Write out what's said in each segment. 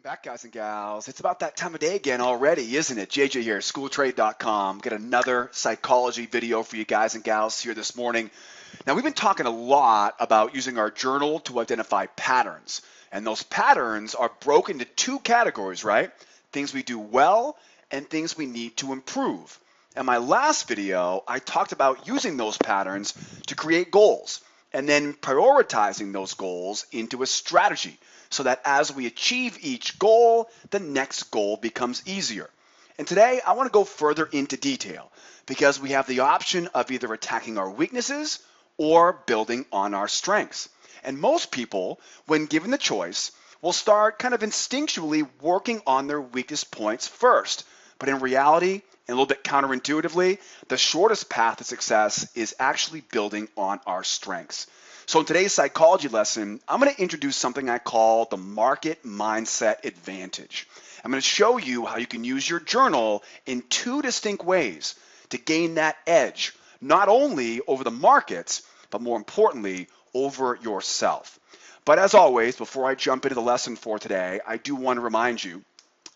Back, guys and gals. It's about that time of day again already, isn't it? JJ here, schooltrade.com. Got another psychology video for you guys and gals here this morning. Now, we've been talking a lot about using our journal to identify patterns. And those patterns are broken into two categories, right? Things we do well and things we need to improve. In my last video, I talked about using those patterns to create goals and then prioritizing those goals into a strategy, so that as we achieve each goal, the next goal becomes easier. And today, I want to go further into detail because we have the option of either attacking our weaknesses or building on our strengths. And most people, when given the choice, will start kind of instinctually working on their weakest points first. But in reality, and a little bit counterintuitively, the shortest path to success is actually building on our strengths. So in today's psychology lesson, I'm going to introduce something I call the market mindset advantage. I'm going to show you how you can use your journal in two distinct ways to gain that edge, not only over the markets, but more importantly, over yourself. But as always, before I jump into the lesson for today, I do want to remind you,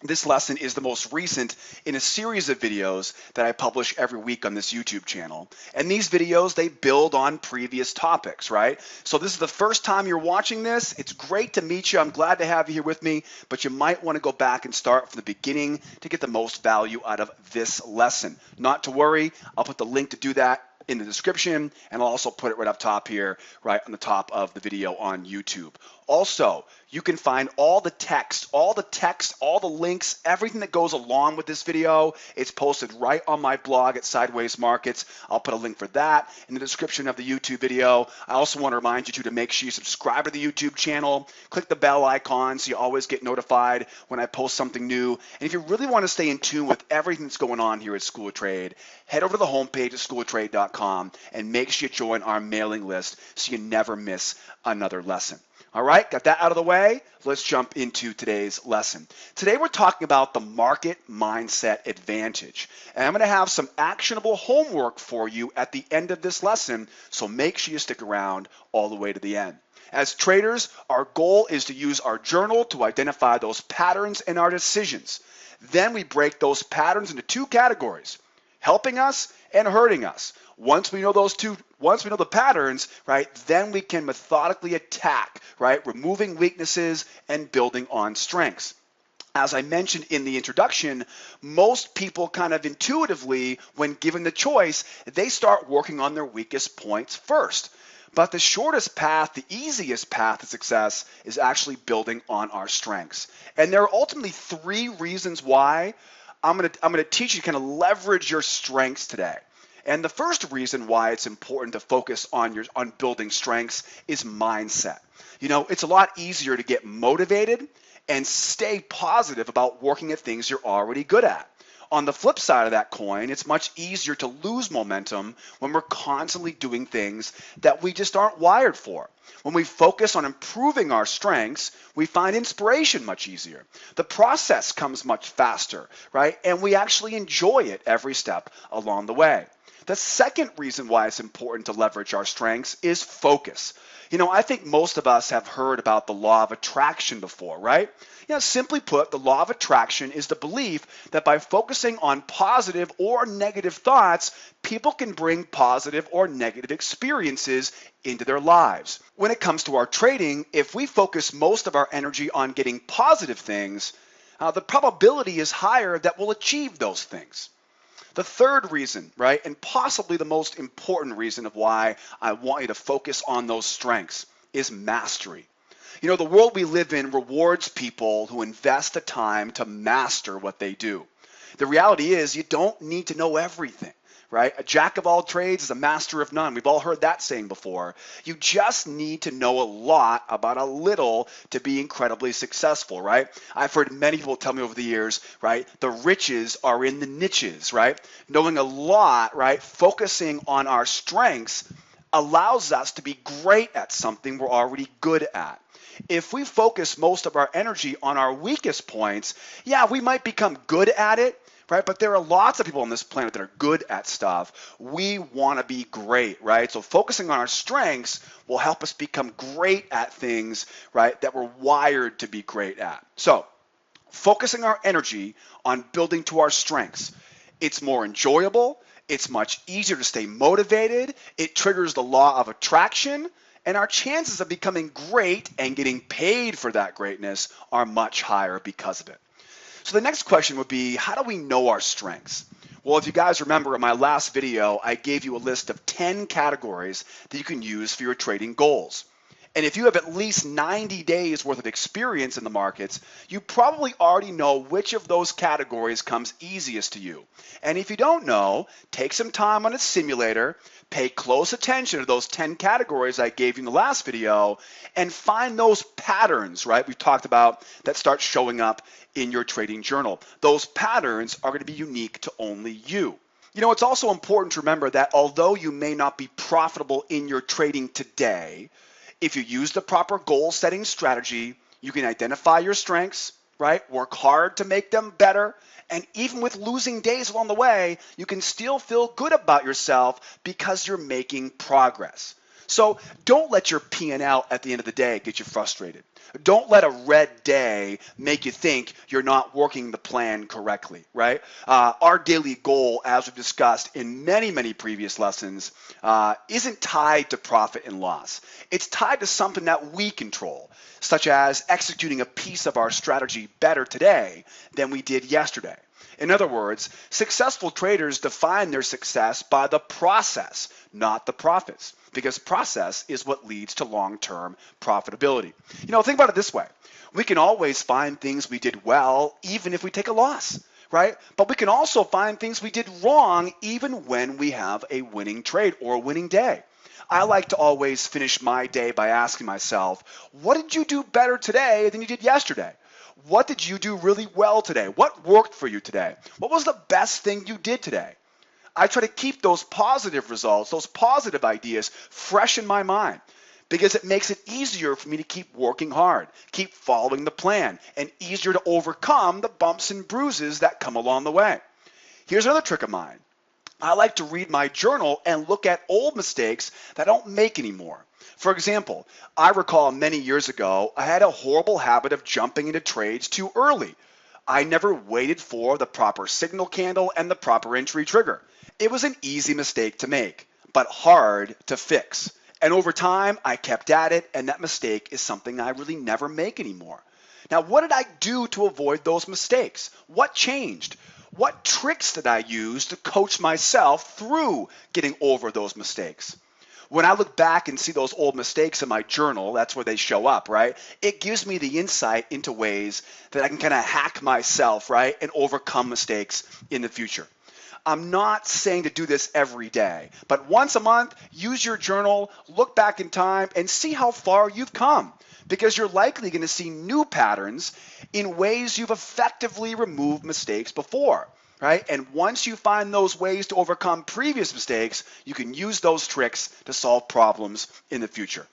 this lesson is the most recent in a series of videos that I publish every week on this YouTube channel. And these videos, they build on previous topics, right? So this is the first time you're watching this. It's great to meet you. I'm glad to have you here with me, but you might want to go back and start from the beginning to get the most value out of this lesson. Not to worry, I'll put the link to do that in the description, and I'll also put it right up top here, right on the top of the video on YouTube. Also, you can find all the text, all the links, everything that goes along with this video. It's posted right on my blog at Sideways Markets. I'll put a link for that in the description of the YouTube video. I also want to remind you to make sure you subscribe to the YouTube channel, click the bell icon so you always get notified when I post something new. And if you really want to stay in tune with everything that's going on here at School of Trade, head over to the homepage at schooloftrade.com and make sure you join our mailing list so you never miss another lesson. All right, got that out of the way. Let's jump into today's lesson. Today we're talking about the market mindset advantage. And I'm going to have some actionable homework for you at the end of this lesson, so make sure you stick around all the way to the end. As traders, our goal is to use our journal to identify those patterns in our decisions. Then we break those patterns into two categories: helping us and hurting us. Once we know the patterns, right, then we can methodically attack, right, removing weaknesses and building on strengths. As I mentioned in the introduction, most people kind of intuitively, when given the choice, they start working on their weakest points first. But the shortest path, the easiest path to success is actually building on our strengths. And there are ultimately three reasons why I'm going to teach you to kind of leverage your strengths today. And the first reason why it's important to focus on building strengths is mindset. You know, it's a lot easier to get motivated and stay positive about working at things you're already good at. On the flip side of that coin, it's much easier to lose momentum when we're constantly doing things that we just aren't wired for. When we focus on improving our strengths, we find inspiration much easier. The process comes much faster, right? And we actually enjoy it every step along the way. The second reason why it's important to leverage our strengths is focus. You know, I think most of us have heard about the law of attraction before, right? You know, simply put, the law of attraction is the belief that by focusing on positive or negative thoughts, people can bring positive or negative experiences into their lives. When it comes to our trading, if we focus most of our energy on getting positive things, the probability is higher that we'll achieve those things. The third reason, right, and possibly the most important reason of why I want you to focus on those strengths is mastery. You know, the world we live in rewards people who invest the time to master what they do. The reality is you don't need to know everything, right? A jack of all trades is a master of none. We've all heard that saying before. You just need to know a lot about a little to be incredibly successful, right? I've heard many people tell me over the years, right, the riches are in the niches, right? Knowing a lot, right, focusing on our strengths allows us to be great at something we're already good at. If we focus most of our energy on our weakest points, yeah, we might become good at it, right? But there are lots of people on this planet that are good at stuff. We want to be great, right? So focusing on our strengths will help us become great at things, right, that we're wired to be great at. So focusing our energy on building to our strengths. It's more enjoyable, it's much easier to stay motivated, it triggers the law of attraction, and our chances of becoming great and getting paid for that greatness are much higher because of it. So the next question would be, how do we know our strengths? Well, if you guys remember in my last video, I gave you a list of 10 categories that you can use for your trading goals. And if you have at least 90 days worth of experience in the markets, you probably already know which of those categories comes easiest to you. And if you don't know, take some time on a simulator, pay close attention to those 10 categories I gave you in the last video, and find those patterns, right, we've talked about that start showing up in your trading journal. Those patterns are going to be unique to only you. You know, it's also important to remember that although you may not be profitable in your trading today, if you use the proper goal setting strategy, you can identify your strengths, right? Work hard to make them better. And even with losing days along the way, you can still feel good about yourself because you're making progress. So don't let your P&L at the end of the day get you frustrated. Don't let a red day make you think you're not working the plan correctly, right? Our daily goal, as we've discussed in many, many previous lessons, isn't tied to profit and loss. It's tied to something that we control, such as executing a piece of our strategy better today than we did yesterday. In other words, successful traders define their success by the process, not the profits, because process is what leads to long-term profitability. You know, think about it this way. We can always find things we did well, even if we take a loss, right? But we can also find things we did wrong, even when we have a winning trade or a winning day. I like to always finish my day by asking myself, what did you do better today than you did yesterday? What did you do really well today? What worked for you today? What was the best thing you did today? I try to keep those positive results, those positive ideas fresh in my mind because it makes it easier for me to keep working hard, keep following the plan, and easier to overcome the bumps and bruises that come along the way. Here's another trick of mine. I like to read my journal and look at old mistakes that I don't make anymore. For example, I recall many years ago, I had a horrible habit of jumping into trades too early. I never waited for the proper signal candle and the proper entry trigger. It was an easy mistake to make, but hard to fix. And over time, I kept at it, and that mistake is something I really never make anymore. Now, what did I do to avoid those mistakes? What changed? What tricks did I use to coach myself through getting over those mistakes? When I look back and see those old mistakes in my journal, that's where they show up, right? It gives me the insight into ways that I can kind of hack myself, right, and overcome mistakes in the future. I'm not saying to do this every day, but once a month, use your journal, look back in time, and see how far you've come, because you're likely going to see new patterns in ways you've effectively removed mistakes before. Right? And once you find those ways to overcome previous mistakes, you can use those tricks to solve problems in the future.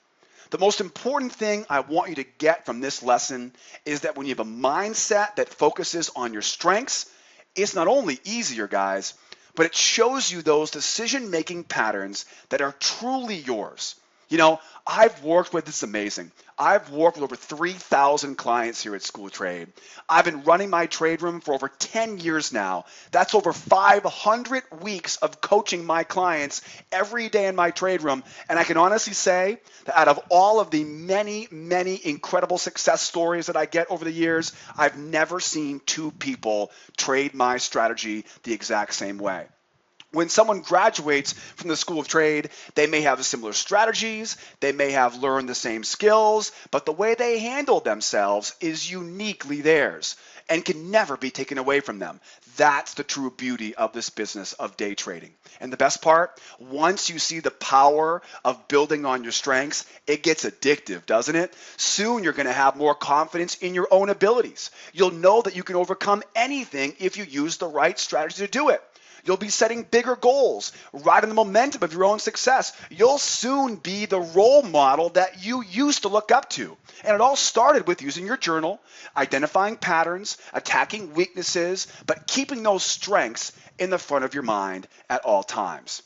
The most important thing I want you to get from this lesson is that when you have a mindset that focuses on your strengths, it's not only easier, guys, but it shows you those decision-making patterns that are truly yours. You know, I've worked with, this is amazing. I've worked with over 3,000 clients here at School Trade. I've been running my trade room for over 10 years now. That's over 500 weeks of coaching my clients every day in my trade room. And I can honestly say that out of all of the many, many incredible success stories that I get over the years, I've never seen two people trade my strategy the exact same way. When someone graduates from the School of Trade, they may have similar strategies, they may have learned the same skills, but the way they handle themselves is uniquely theirs and can never be taken away from them. That's the true beauty of this business of day trading. And the best part, once you see the power of building on your strengths, it gets addictive, doesn't it? Soon you're going to have more confidence in your own abilities. You'll know that you can overcome anything if you use the right strategy to do it. You'll be setting bigger goals, riding the momentum of your own success. You'll soon be the role model that you used to look up to. And it all started with using your journal, identifying patterns, attacking weaknesses, but keeping those strengths in the front of your mind at all times.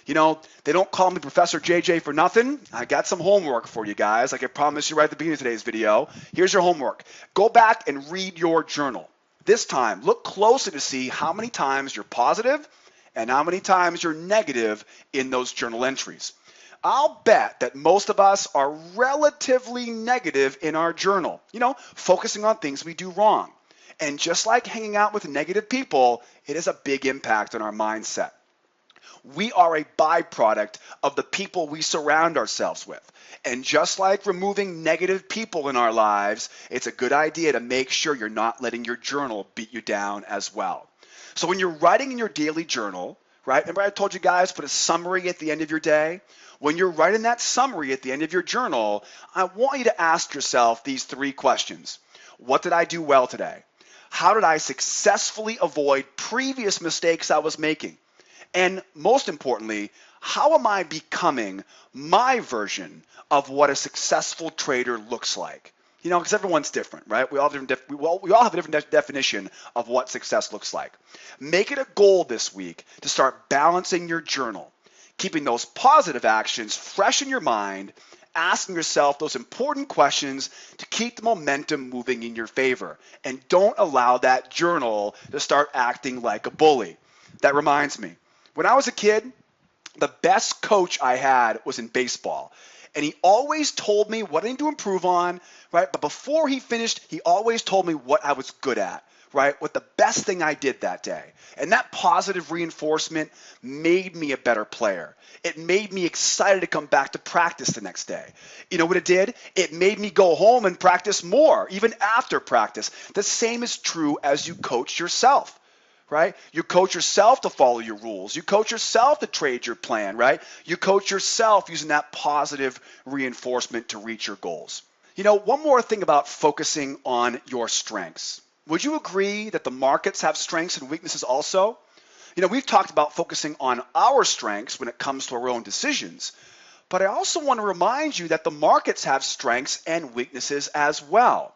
You know, they don't call me Professor JJ for nothing. I got some homework for you guys, like I promised you right at the beginning of today's video. Here's your homework. Go back and read your journal. This time, look closely to see how many times you're positive and how many times you're negative in those journal entries. I'll bet that most of us are relatively negative in our journal, focusing on things we do wrong. And just like hanging out with negative people, it has a big impact on our mindset. We are a byproduct of the people we surround ourselves with. And just like removing negative people in our lives, it's a good idea to make sure you're not letting your journal beat you down as well. So when you're writing in your daily journal, right? Remember I told you guys, put a summary at the end of your day? When you're writing that summary at the end of your journal, I want you to ask yourself these 3 questions. What did I do well today? How did I successfully avoid previous mistakes I was making? And most importantly, how am I becoming my version of what a successful trader looks like? Because everyone's different, right? We all have a different definition of what success looks like. Make it a goal this week to start balancing your journal, keeping those positive actions fresh in your mind, asking yourself those important questions to keep the momentum moving in your favor. And don't allow that journal to start acting like a bully. That reminds me, when I was a kid, the best coach I had was in baseball. And he always told me what I need to improve on, right? But before he finished, he always told me what I was good at, right? What the best thing I did that day. And that positive reinforcement made me a better player. It made me excited to come back to practice the next day. You know what it did? It made me go home and practice more, even after practice. The same is true as you coach yourself. Right? You coach yourself to follow your rules. You coach yourself to trade your plan, right? You coach yourself using that positive reinforcement to reach your goals. One more thing about focusing on your strengths. Would you agree that the markets have strengths and weaknesses also? We've talked about focusing on our strengths when it comes to our own decisions, but I also want to remind you that the markets have strengths and weaknesses as well.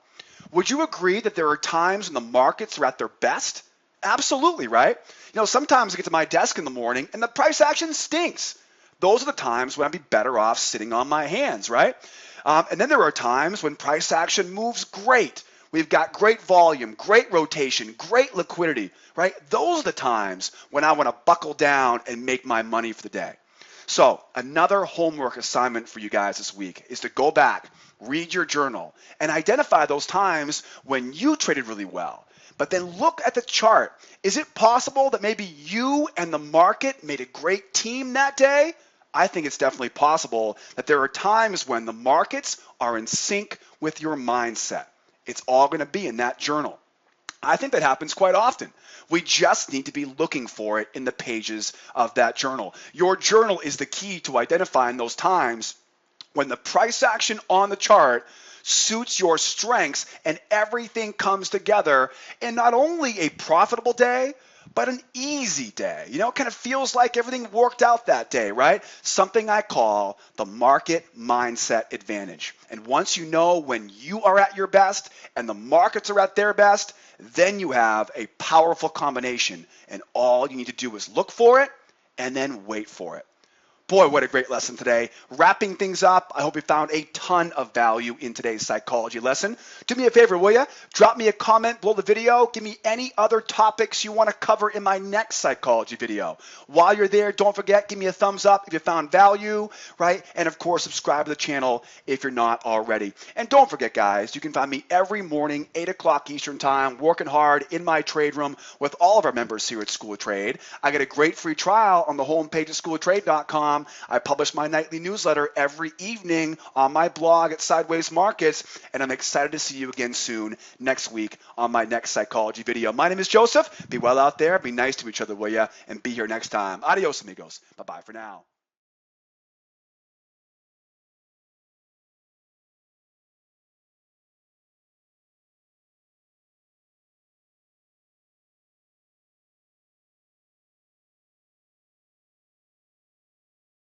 Would you agree that there are times when the markets are at their best? Absolutely, right? Sometimes I get to my desk in the morning and the price action stinks. Those are the times when I'd be better off sitting on my hands, right? And then there are times when price action moves great. We've got great volume, great rotation, great liquidity, right? Those are the times when I want to buckle down and make my money for the day. So another homework assignment for you guys this week is to go back, read your journal, and identify those times when you traded really well. But then look at the chart. Is it possible that maybe you and the market made a great team that day? I think it's definitely possible that there are times when the markets are in sync with your mindset. It's all going to be in that journal. I think that happens quite often. We just need to be looking for it in the pages of that journal. Your journal is the key to identifying those times when the price action on the chart suits your strengths and everything comes together in not only a profitable day, but an easy day. It kind of feels like everything worked out that day, right? Something I call the market mindset advantage. And once you know when you are at your best and the markets are at their best, then you have a powerful combination. And all you need to do is look for it and then wait for it. Boy, what a great lesson today. Wrapping things up, I hope you found a ton of value in today's psychology lesson. Do me a favor, will you? Drop me a comment below the video. Give me any other topics you want to cover in my next psychology video. While you're there, don't forget, give me a thumbs up if you found value, right? And of course, subscribe to the channel if you're not already. And don't forget, guys, you can find me every morning, 8 o'clock Eastern time, working hard in my trade room with all of our members here at School of Trade. I get a great free trial on the homepage of schooloftrade.com. I publish my nightly newsletter every evening on my blog at Sideways Markets, and I'm excited to see you again soon next week on my next psychology video. My name is Joseph. Be well out there. Be nice to each other, will ya? And be here next time. Adios, amigos. Bye-bye for now.